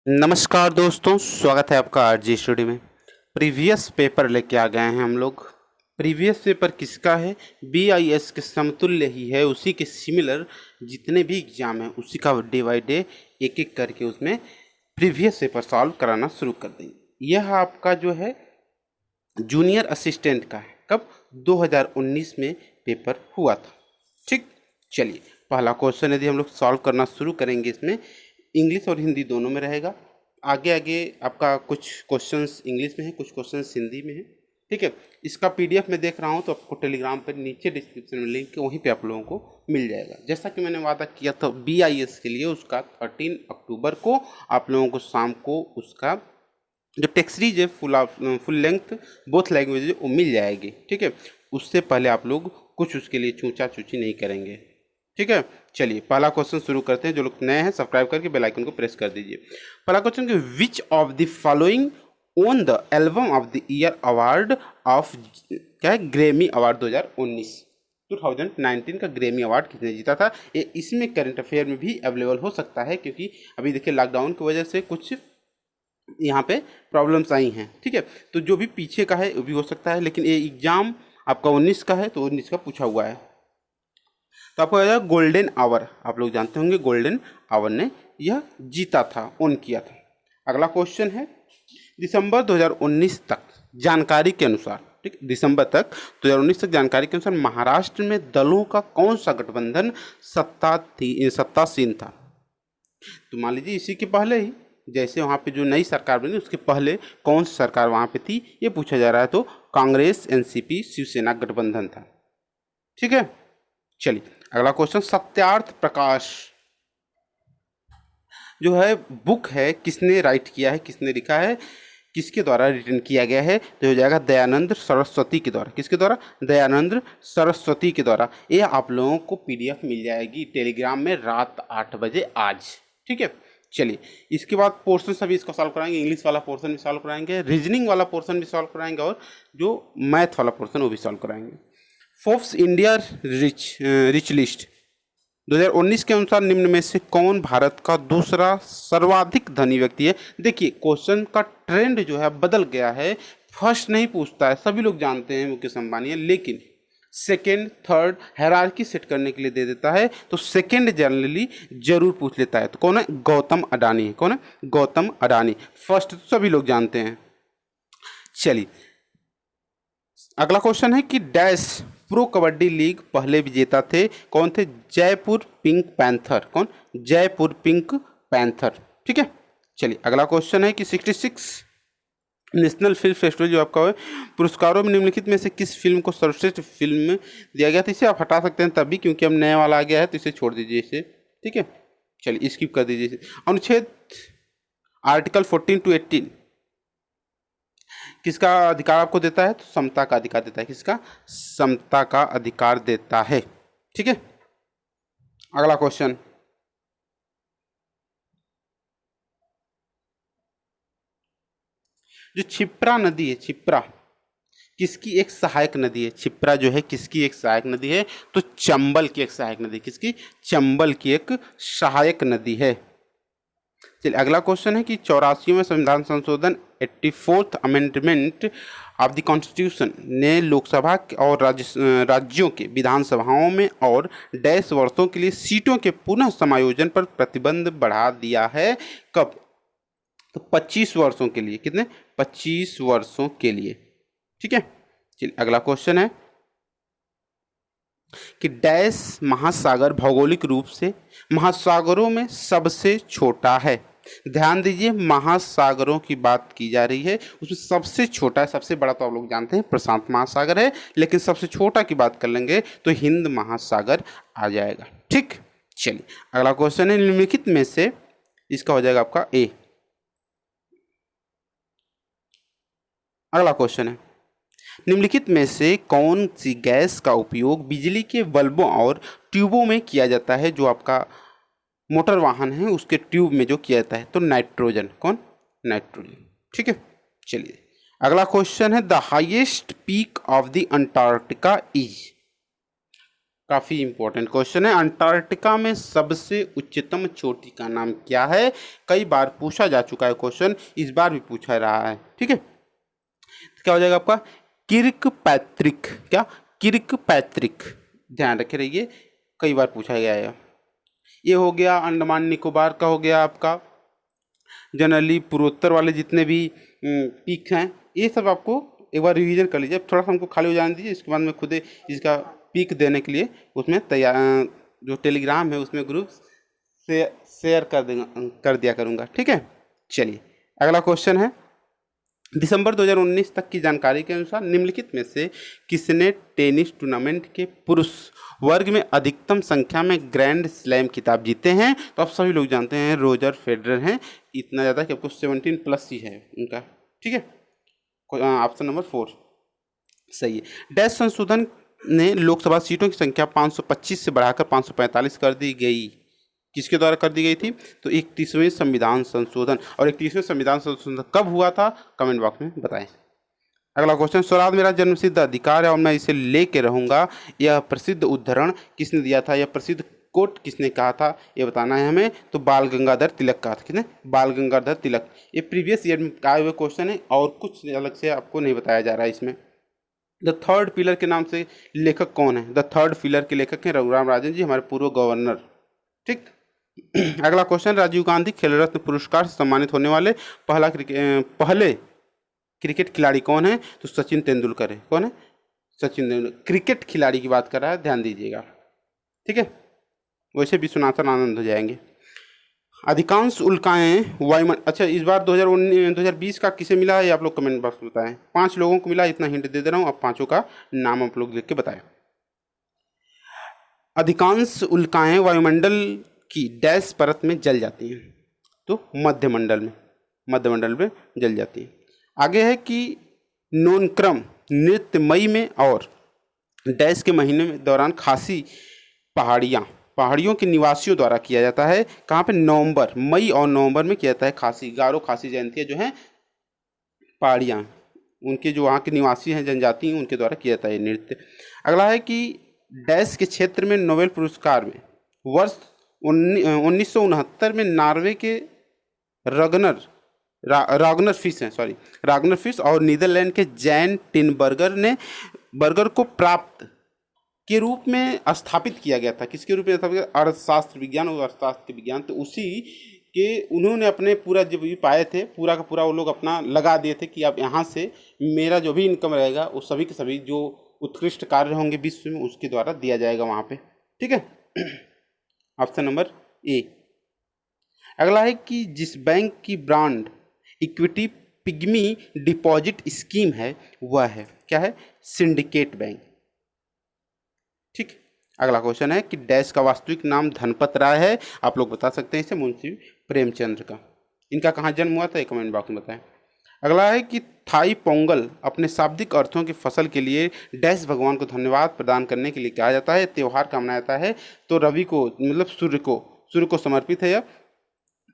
नमस्कार दोस्तों, स्वागत है आपका आरजी स्टूडियो में। प्रीवियस पेपर लेके आ गए हैं हम लोग। प्रीवियस पेपर किसका है? बीआईएस के समतुल्य ही है, उसी के सिमिलर जितने भी एग्जाम हैं उसी का डे बाई डे एक एक करके उसमें प्रीवियस पेपर सॉल्व कराना शुरू कर देंगे। यह आपका जो है जूनियर असिस्टेंट का है। कब? 2019 में पेपर हुआ था। ठीक, चलिए पहला क्वेश्चन यदि हम लोग सॉल्व करना शुरू करेंगे, इसमें इंग्लिश और हिंदी दोनों में रहेगा। आगे आगे आपका कुछ क्वेश्चंस इंग्लिश में है, कुछ क्वेश्चंस हिंदी में है। ठीक है, इसका पीडीएफ मैं देख रहा हूँ तो आपको टेलीग्राम पर नीचे डिस्क्रिप्शन में लिंक है, वहीं पे आप लोगों को मिल जाएगा। जैसा कि मैंने वादा किया था बीआईएस के लिए, उसका 13 अक्टूबर को आप लोगों को शाम को उसका जो टेक्स्ट सीरीज है फुल लेंथ बोथ लैंग्वेज वो मिल जाएगी। ठीक है, उससे पहले आप लोग कुछ उसके लिए चूचा चूची नहीं करेंगे। ठीक है, चलिए पहला क्वेश्चन शुरू करते हैं। जो लोग नए हैं सब्सक्राइब करके बेल आइकन को प्रेस कर दीजिए। पहला क्वेश्चन कि which of the following own the album of the year award of क्या है ग्रैमी अवार्ड 2019 का ग्रैमी अवार्ड किसने जीता था? ये इसमें करंट अफेयर में भी अवेलेबल हो सकता है, क्योंकि अभी देखिए लॉकडाउन की वजह से कुछ यहाँ पे प्रॉब्लम्स आई हैं। ठीक है, तो जो भी पीछे का है वो भी हो सकता है, लेकिन ये एग्जाम आपका 19 का है तो 19 का पूछा हुआ है। तो आपको याद है गोल्डन आवर, आप लोग जानते होंगे गोल्डन आवर ने यह जीता था, ओन किया था। अगला क्वेश्चन है दिसंबर 2019 तक जानकारी के अनुसार, ठीक, दिसंबर तक 2019 तक जानकारी के अनुसार महाराष्ट्र में दलों का कौन सा गठबंधन सत्तासीन था? तो मान लीजिए इसी के पहले ही, जैसे वहाँ पे जो नई सरकार बनी उसके पहले कौन सी सरकार वहाँ पे थी ये पूछा जा रहा है। तो कांग्रेस एनसीपी शिवसेना गठबंधन था। ठीक है, चलिए अगला क्वेश्चन सत्यार्थ प्रकाश जो है बुक है किसने राइट किया है, किसने लिखा है, किसके द्वारा रिटर्न किया गया है? तो हो जाएगा दयानंद सरस्वती के द्वारा। किसके द्वारा? दयानंद सरस्वती के द्वारा। ये आप लोगों को पीडीएफ मिल जाएगी टेलीग्राम में रात 8 बजे आज। ठीक है, चलिए इसके बाद पोर्शन सभी इसका सॉल्व कराएंगे। इंग्लिश वाला पोर्शन भी सॉल्व कराएंगे, रीजनिंग वाला पोर्शन भी सॉल्व कराएंगे, और जो मैथ वाला पोर्शन वो भी सॉल्व कराएंगे। फोर्ब्स इंडिया रिच लिस्ट 2019 के अनुसार निम्न में से कौन भारत का दूसरा सर्वाधिक धनी व्यक्ति है? देखिए क्वेश्चन का ट्रेंड जो है बदल गया है। फर्स्ट नहीं पूछता है, सभी लोग जानते हैं मुकेश अंबानी है, लेकिन सेकेंड थर्ड हायरार्की सेट करने के लिए दे देता है। तो सेकेंड जनरली जरूर पूछ लेता है। तो कौन है? गौतम अडानी है। कौन है? गौतम अडानी। फर्स्ट तो सभी लोग जानते हैं। चलिए अगला क्वेश्चन है कि डैश प्रो कबड्डी लीग पहले विजेता थे, कौन थे? Jaipur Pink Panther. कौन? Jaipur Pink Panther. ठीक है, चलिए अगला क्वेश्चन है कि 66 नेशनल फिल्म फेस्टिवल जो आपका है पुरस्कारों में निम्नलिखित में से किस फिल्म को सर्वश्रेष्ठ फिल्म दिया गया था? इसे आप हटा सकते हैं तभी, क्योंकि अब नया वाला आ गया है तो इसे छोड़ दीजिए इसे। ठीक है, चलिए स्किप कर दीजिए इसे। अनुच्छेद आर्टिकल 14 to 18 किसका अधिकार आपको देता है? तो समता का अधिकार देता है। किसका? समता का अधिकार देता है। ठीक है, अगला क्वेश्चन जो क्षिप्रा नदी है, क्षिप्रा किसकी एक सहायक नदी है? क्षिप्रा जो है किसकी एक सहायक नदी है? तो चंबल की एक सहायक नदी। किसकी? चंबल की एक सहायक नदी है। चलिए अगला क्वेश्चन है कि 84वें संविधान संशोधन 84th amendment of the constitution ने लोकसभा और राज्यों के विधानसभाओं में और डैश वर्षों के लिए सीटों के पुनः समायोजन पर प्रतिबंध बढ़ा दिया है। कब? तो 25 वर्षों के लिए। कितने? 25 वर्षों के लिए। ठीक है, चलिए अगला क्वेश्चन है कि डैश महासागर भौगोलिक रूप से महासागरों में सबसे छोटा है। ध्यान दीजिए, महासागरों की बात की जा रही है, उसमें सबसे छोटा है। सबसे बड़ा तो आप लोग जानते हैं प्रशांत महासागर है, लेकिन सबसे छोटा की बात कर लेंगे तो हिंद महासागर आ जाएगा। ठीक, चलिए अगला क्वेश्चन है निम्नलिखित में से इसका हो जाएगा आपका ए। अगला क्वेश्चन है निम्नलिखित में से कौन सी गैस का उपयोग बिजली के बल्बों और ट्यूबों में किया जाता है? जो आपका मोटर वाहन है उसके ट्यूब में जो किया जाता है। तो नाइट्रोजन। कौन? नाइट्रोजन। ठीक है, चलिए अगला क्वेश्चन है the highest peak of the Antarctica is. काफी इंपॉर्टेंट क्वेश्चन है। अंटार्कटिका में सबसे उच्चतम चोटी का नाम क्या है? कई बार पूछा जा चुका है क्वेश्चन, इस बार भी पूछा रहा है। ठीक है, तो क्या हो जाएगा आपका? Kirkpatrick. क्या? किर्क पैट्रिक, ध्यान रखे रहिए, कई बार पूछा गया है। ये हो गया अंडमान निकोबार का, हो गया आपका। जनरली पूर्वोत्तर वाले जितने भी पीक हैं, ये सब आपको एक बार रिवीजन कर लीजिए। थोड़ा सा हमको खाली हो जाने दीजिए, इसके बाद मैं खुद इसका पीक देने के लिए उसमें तैयार, जो टेलीग्राम है उसमें ग्रुप से शेयर कर दिया करूँगा। ठीक है, चलिए अगला क्वेश्चन है। दिसंबर 2019 तक की जानकारी के अनुसार निम्नलिखित में से किसने टेनिस टूर्नामेंट के पुरुष वर्ग में अधिकतम संख्या में ग्रैंड स्लैम खिताब जीते हैं? तो आप सभी लोग जानते हैं रोजर फेडरर हैं, इतना ज़्यादा कि आपको 17+ ही है उनका। ठीक है, ऑप्शन नंबर 4 सही है। डैश संशोधन ने लोकसभा सीटों की संख्या 525 से बढ़ाकर 545 कर दी गई, किसके द्वारा कर दी गई थी? तो 31वें संविधान संशोधन। और 31वें संविधान संशोधन कब हुआ था? कमेंट बॉक्स में बताएं। अगला क्वेश्चन, स्वराज मेरा जन्मसिद्ध अधिकार है और मैं इसे लेके रहूंगा, यह प्रसिद्ध उद्धरण किसने दिया था? यह प्रसिद्ध कोट किसने कहा था, ये बताना है हमें। तो बाल गंगाधर तिलक कहा था। किसने? बाल गंगाधर तिलक। ये प्रीवियस ईयर में आए हुए क्वेश्चन है और कुछ अलग से आपको नहीं बताया जा रहा है इसमें। द थर्ड पिलर के नाम से लेखक कौन है? द थर्ड पिलर के लेखक हैं रघुराम राजन जी, हमारे पूर्व गवर्नर। ठीक। अगला क्वेश्चन, राजीव गांधी खेल रत्न पुरस्कार से सम्मानित होने वाले पहले क्रिकेट खिलाड़ी कौन है? तो सचिन तेंदुलकर है। कौन है? सचिन तेंदुलकर। क्रिकेट खिलाड़ी की बात कर रहा है, ध्यान दीजिएगा। ठीक है, वैसे विश्वनाथन आनंद हो जाएंगे। अधिकांश उल्काएं वायुमंडल, अच्छा इस बार 2020 का किसे मिला है ये आप लोग कमेंट बॉक्स में बताएं। 5 लोगों को मिला, इतना हिंट दे रहा हूँ, अब 5 का नाम आप लोग लिख के बताएं। अधिकांश उल्काएं वायुमंडल की डैश परत में जल जाती हैं? तो मध्यमंडल में जल जाती हैं। आगे है कि नोनक्रम नृत्य मई में और डैश के महीने में दौरान खासी पहाड़ियों के निवासियों द्वारा किया जाता है। कहाँ पे? मई और नवंबर में किया जाता है। खासी, गारो खासी जयंती जो है पहाड़ियाँ, उनके जो वहाँ के निवासी हैं, जनजाति हैं, उनके द्वारा किया जाता है ये नृत्य। अगला है कि डैश के क्षेत्र में नोबेल पुरस्कार में वर्ष 1969 में नॉर्वे के रागनर फिश और नीदरलैंड के जैन बर्गर को प्राप्त के रूप में स्थापित किया गया था। किसके रूप में स्थापित किया? अर्थशास्त्र विज्ञान और अर्थशास्त्र विज्ञान। तो उसी के उन्होंने अपने पूरा जब भी पाए थे, पूरा का पूरा वो लोग अपना लगा दिए थे कि अब यहाँ से मेरा जो भी इनकम रहेगा वो सभी के सभी जो उत्कृष्ट कार्य होंगे विश्व में उसके द्वारा दिया जाएगा वहाँ पे। ठीक है, ऑप्शन नंबर ए। अगला है कि जिस बैंक की brand equity pygmy deposit scheme है वह है, क्या है? Syndicate bank. ठीक। अगला क्वेश्चन है कि डैश का वास्तविक नाम धनपत राय है, आप लोग बता सकते हैं इसे मुंशी प्रेमचंद्र का। इनका कहाँ जन्म हुआ था ये कमेंट बॉक्स में बताएं। अगला है कि थाई पोंगल अपने शाब्दिक अर्थों की फसल के लिए डैश भगवान को धन्यवाद प्रदान करने के लिए कहा जाता है, त्यौहार का मनाया जाता है। तो रवि को, मतलब सूर्य को समर्पित है यह।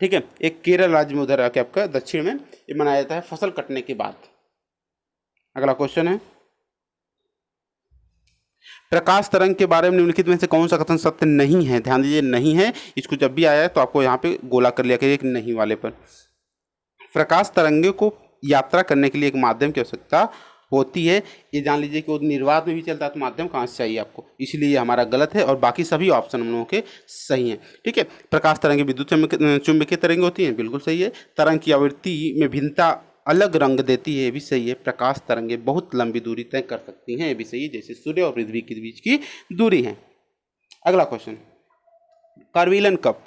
ठीक है, एक केरल राज्य में उधर आके आपका दक्षिण में ये मनाया जाता है फसल कटने के बाद। अगला क्वेश्चन है, प्रकाश तरंग के बारे में निम्नलिखित में से कौन सा कथन सत्य नहीं है? ध्यान दीजिए, नहीं है। इसको जब भी आया है तो आपको यहाँ पे गोला कर लिया करिए एक नहीं वाले पर। प्रकाश तरंगों को यात्रा करने के लिए एक माध्यम की आवश्यकता होती है, ये जान लीजिए कि वो निर्वात में भी चलता है तो माध्यम कहाँ से चाहिए आपको, इसलिए ये हमारा गलत है और बाकी सभी ऑप्शन हम लोगों के सही हैं। ठीक है, प्रकाश तरंगें विद्युत चुंबकीय तरंगें होती हैं, बिल्कुल सही है। तरंग की आवृत्ति में भिन्नता अलग रंग देती है, ये भी सही है। प्रकाश तरंगें बहुत लंबी दूरी तय कर सकती हैं, ये भी सही है, जैसे सूर्य और पृथ्वी के बीच की दूरी है। अगला क्वेश्चन, कार्विलन कप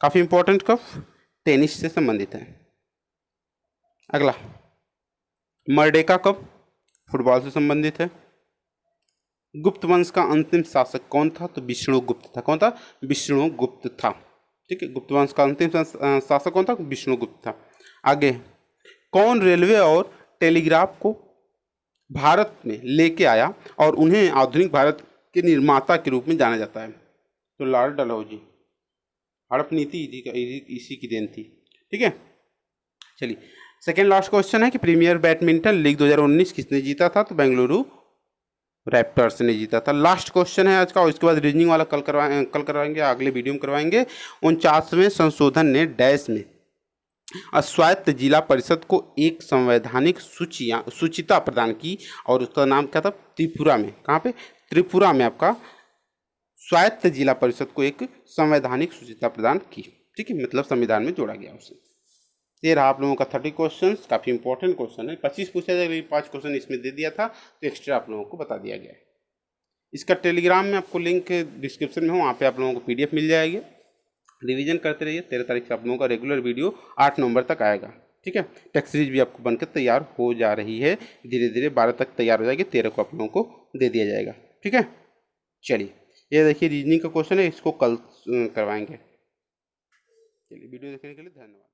काफी इंपॉर्टेंट कप, टेनिस से संबंधित है। अगला, मर्डेका कप फुटबॉल से संबंधित है। गुप्त वंश का अंतिम शासक कौन था? तो विष्णुगुप्त था। कौन था? विष्णुगुप्त था। ठीक है, गुप्त वंश का अंतिम शासक कौन था? विष्णुगुप्त था। आगे, कौन रेलवे और टेलीग्राफ को भारत में लेके आया और उन्हें आधुनिक भारत के निर्माता के रूप में जाना जाता है? तो लॉर्ड डलहौजी। हड़प नीति इसी की देन थी। ठीक है, चलिए सेकेंड लास्ट क्वेश्चन है कि प्रीमियर बैडमिंटन लीग 2019 किसने जीता था? तो बेंगलुरु रैप्टर्स ने जीता था। लास्ट क्वेश्चन है आज का, और इसके बाद रीजनिंग वाला कल करवाएंगे, अगले वीडियो में करवाएंगे। 49वें संशोधन ने डैश में स्वायत्त जिला परिषद को एक संवैधानिक सूचिता प्रदान की, और उसका नाम क्या था? त्रिपुरा में। कहाँ पे? त्रिपुरा में आपका स्वायत्त जिला परिषद को एक संवैधानिक सूचिता प्रदान की। ठीक है, मतलब संविधान में जोड़ा गया उसे। ये रहा आप लोगों का 30 क्वेश्चन, काफ़ी इंपॉर्टेंट क्वेश्चन है। 25 पूछा जाएगा, लेकिन 5 क्वेश्चन इसमें दे दिया था, तो एक्स्ट्रा आप लोगों को बता दिया गया है। इसका टेलीग्राम में आपको लिंक डिस्क्रिप्शन में हो, वहाँ पे आप लोगों को PDF मिल जाएगी। रिवीजन करते रहिए। 13 तारीख से आप लोगों का रेगुलर वीडियो 8 नवंबर तक आएगा। ठीक है, टेस्ट सीरीज भी आपको बनकर तैयार हो जा रही है, धीरे धीरे 12 तक तैयार हो जाएगी, 13 को आप लोगों को दे दिया जाएगा। ठीक है, चलिए ये देखिए रीजनिंग का क्वेश्चन है, इसको कल करवाएंगे। चलिए, वीडियो देखने के लिए धन्यवाद।